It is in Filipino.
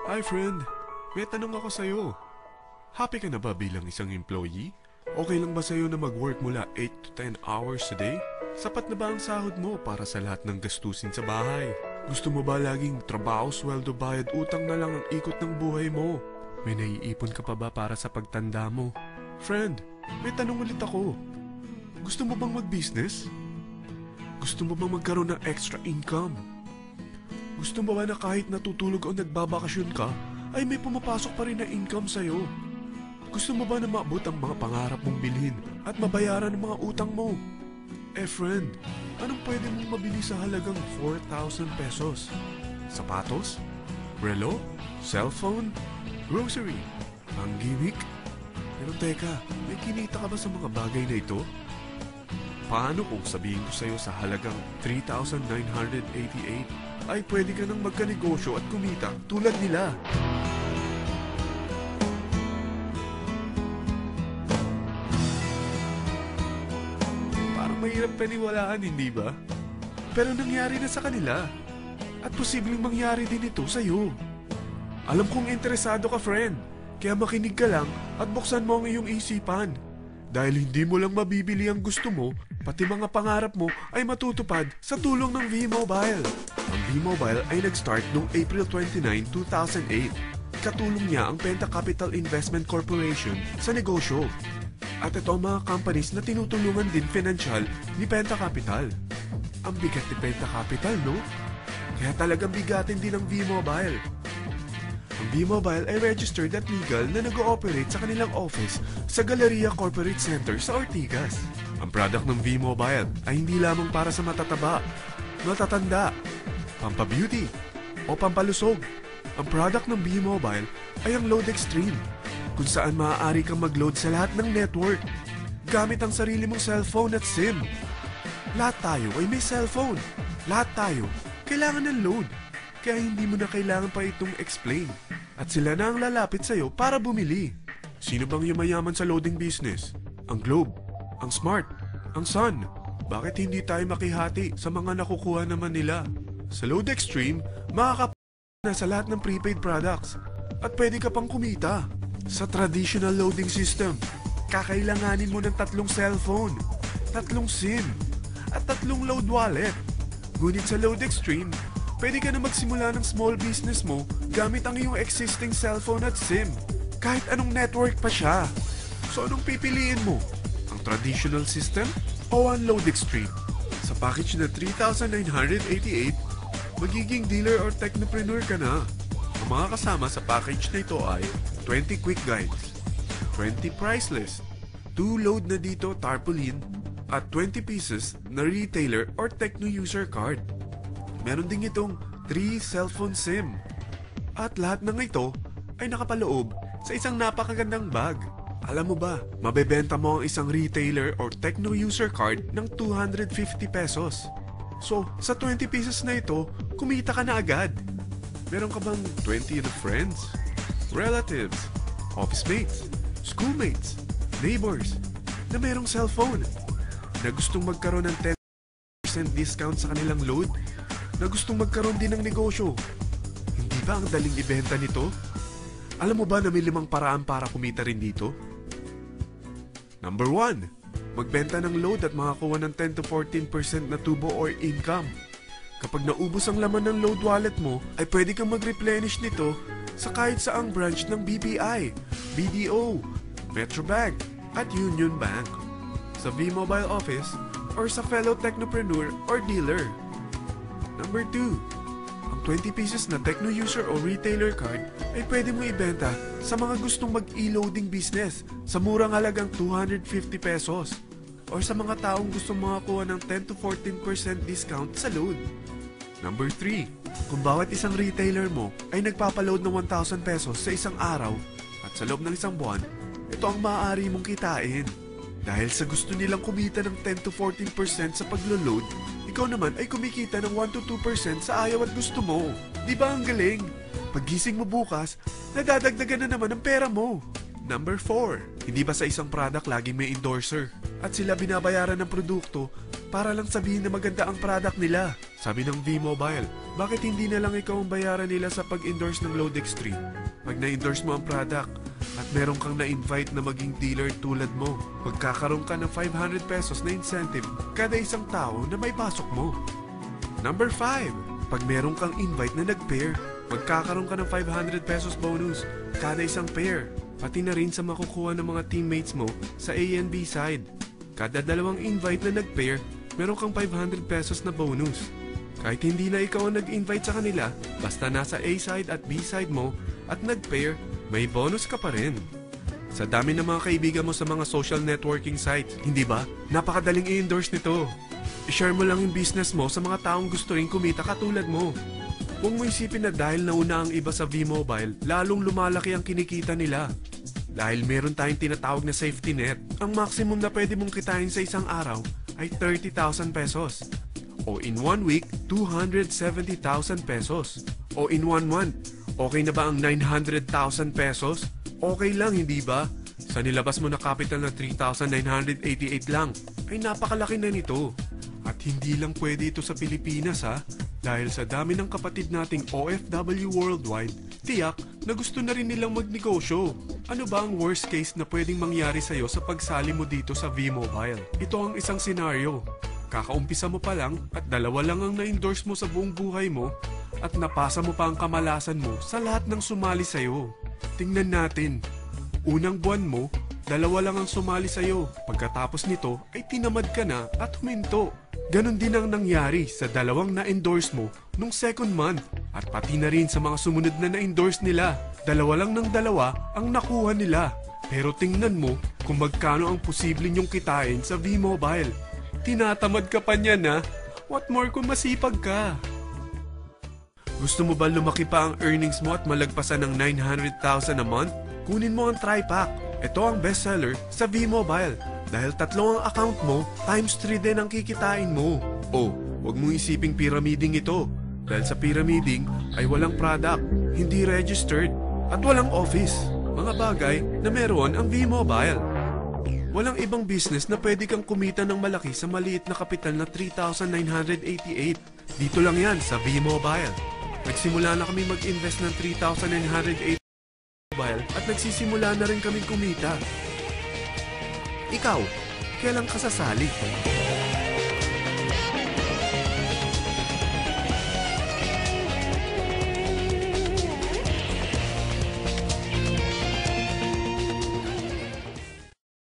Hi friend, may tanong ako sa'yo. Happy ka na ba bilang isang employee? Okay lang ba sa'yo na mag-work mula 8 to 10 hours a day? Sapat na ba ang sahod mo para sa lahat ng gastusin sa bahay? Gusto mo ba laging trabaho, sweldo, bayad, utang na lang ang ikot ng buhay mo? May naiipon ka pa ba para sa pagtanda mo? Friend, may tanong ulit ako. Gusto mo bang mag-business? Gusto mo bang magkaroon ng extra income? Gusto mo ba na kahit natutulog o nagbabakasyon ka, ay may pumapasok pa rin na income sa'yo? Gusto mo ba na maabot ang mga pangarap mong bilhin at mabayaran ang mga utang mo? Friend, anong pwede mong mabili sa halagang 4,000 pesos? Sapatos? Relo? Cellphone? Grocery? Ang gimmick? Pero teka, may kinita ka ba sa mga bagay na ito? Paano kung sabihin ko sa'yo sa halagang 3,988 ay pwede ka nang magkanegosyo at kumita tulad nila? Parang mahirap paniwalaan, hindi ba? Pero nangyari na sa kanila. At posibleng mangyari din ito sa'yo. Alam kong interesado ka, friend. Kaya makinig ka lang at buksan mo ang iyong isipan. Dahil hindi mo lang mabibili ang gusto mo, pati mga pangarap mo ay matutupad sa tulong ng V-Mobile. Ang V-Mobile ay nag-start noong April 29, 2008. Katulong niya ang Penta Capital Investment Corporation sa negosyo. At ito ang mga companies na tinutulungan din financial ni Penta Capital. Ang bigat ni Penta Capital, no? Kaya talagang bigatin din ang V-Mobile. Ang V-Mobile ay registered at legal na nag-ooperate sa kanilang office sa Galleria Corporate Center sa Ortigas. Ang product ng V-Mobile ay hindi lamang para sa matataba, matatanda, pampabeauty, o pampalusog. Ang product ng V-Mobile ay ang Load Extreme, kung saan maaari kang mag-load sa lahat ng network gamit ang sarili mong cellphone at SIM. Lahat tayo ay may cellphone. Lahat tayo kailangan ng load. Kaya hindi mo na kailangan pa itong explain. At sila na ang lalapit sa'yo para bumili. Sino bang yumayaman sa loading business? Ang Globe, ang Smart, ang Sun. Bakit hindi tayo makihati sa mga nakukuha naman nila? Sa Load Extreme, na sa lahat ng prepaid products. At pwede ka pang kumita. Sa traditional loading system, kakailanganin mo ng 3 cellphone, 3 SIM, at 3 load wallet. Ngunit sa Load Extreme, pwede ka na magsimula ng small business mo gamit ang iyong existing cellphone at SIM. Kahit anong network pa siya. So anong pipiliin mo? Ang traditional system o ang Load Extreme? Sa package na 3,988, magiging dealer or technopreneur ka na. Ang mga kasama sa package na ito ay 20 quick guides, 20 price list, 2 load na dito tarpaulin, at 20 pieces na retailer or techno user card. Meron din itong 3 cellphone SIM. At lahat ng ito ay nakapaloob sa isang napakagandang bag. Alam mo ba, mabebenta mo ang isang retailer or techno user card ng 250 pesos. So, sa 20 pieces na ito, kumita ka na agad. Meron ka bang 20 na friends, relatives, office mates, schoolmates, neighbors na merong cellphone na gustong magkaroon ng 10% discount sa kanilang load? Na gustong magkaroon din ng negosyo? Hindi ba ang daling ibenta nito? Alam mo ba na may 5 paraan para kumita rin dito? Number 1, magbenta ng load at makakuha ng 10 to 14% na tubo or income. Kapag naubos ang laman ng load wallet mo, ay pwede kang mag-replenish nito sa kahit saang branch ng BPI, BDO, Metrobank, at Union Bank, sa V-Mobile office, or sa fellow technopreneur or dealer. Number 2, ang 20 pieces na techno user o retailer card ay pwede mo ibenta sa mga gustong mag-e-loading business sa murang halagang 250 pesos or sa mga taong gustong makakuha ng 10 to 14% discount sa load. Number 3, kung bawat isang retailer mo ay nagpapaload ng 1,000 pesos sa isang araw at sa loob ng isang buwan, ito ang maaari mong kitain. Dahil sa gusto nilang kumita ng 10 to 14% sa paglo-load, ikaw naman ay kumikita ng 1 to 2% sa ayaw at gusto mo. Di ba ang galing? Paggising mo bukas, nadadagdagan na naman ang pera mo. Number 4, hindi ba sa isang product laging may endorser? At sila binabayaran ng produkto para lang sabihin na maganda ang product nila. Sabi ng V-Mobile, bakit hindi na lang ikaw ang bayaran nila sa pag-endorse ng Loadextreme? Pag na-endorse mo ang product at meron kang na-invite na maging dealer tulad mo, magkakaroon ka ng 500 pesos na incentive kada isang tao na may pasok mo. Number 5, pag meron kang invite na nag-pair, magkakaroon ka ng 500 pesos bonus kada isang pair, pati na rin sa makukuha ng mga teammates mo sa A and B side. Kada dalawang invite na nag-pair, meron kang 500 pesos na bonus. Kahit hindi na ikaw ang nag-invite sa kanila, basta nasa A side at B side mo at nag-pair, may bonus ka pa rin. Sa dami ng mga kaibigan mo sa mga social networking sites, hindi ba? Napakadaling i-endorse nito. I-share mo lang yung business mo sa mga taong gusto rin kumita katulad mo. Huwag mo isipin na dahil nauna ang iba sa V-Mobile, lalong lumalaki ang kinikita nila. Dahil meron tayong tinatawag na safety net, ang maximum na pwede mong kitain sa isang araw ay 30,000 pesos. O in 1 week, 270,000 pesos. O in 1 month, okay na ba ang 900,000 pesos? Okay lang, hindi ba? Sa nilabas mo na capital na 3,988 lang, ay napakalaki na nito. At hindi lang pwede ito sa Pilipinas ha, dahil sa dami ng kapatid nating OFW worldwide, tiyak na gusto na rin nilang magnegosyo. Ano ba ang worst case na pwedeng mangyari sa'yo sa pagsali mo dito sa V-Mobile? Ito ang isang senaryo. Kakaumpisa mo pa lang at dalawa lang ang na-endorse mo sa buong buhay mo at napasa mo pa ang kamalasan mo sa lahat ng sumali sa'yo. Tingnan natin. Unang buwan mo, dalawa lang ang sumali sa'yo. Pagkatapos nito ay tinamad ka na at huminto. Ganon din ang nangyari sa dalawang na-endorse mo nung second month at pati na rin sa mga sumunod na na-endorse nila. Dalawa lang ng dalawa ang nakuha nila. Pero tingnan mo kung magkano ang posible nyong kitain sa V-Mobile. Tinatamad ka pa niyan ha? What more kung masipag ka? Gusto mo ba lumaki pa ang earnings mo at malagpasan ng 900,000 a month? Kunin mo ang TriPack. Ito ang bestseller sa V-Mobile. Dahil 3 ang account mo, times 3 din ang kikitain mo. O, huwag mong isiping pyramiding ito. Dahil sa pyramiding ay walang product, hindi registered, at walang office. Mga bagay na meron ang V-Mobile. Walang ibang business na pwede kang kumita ng malaki sa maliit na kapital na 3,988. Dito lang yan sa V-Mobile. Nagsimula na kami mag-invest ng 3,988 mobile at nagsisimula na rin kami kumita. Ikaw, kailan ka sasali?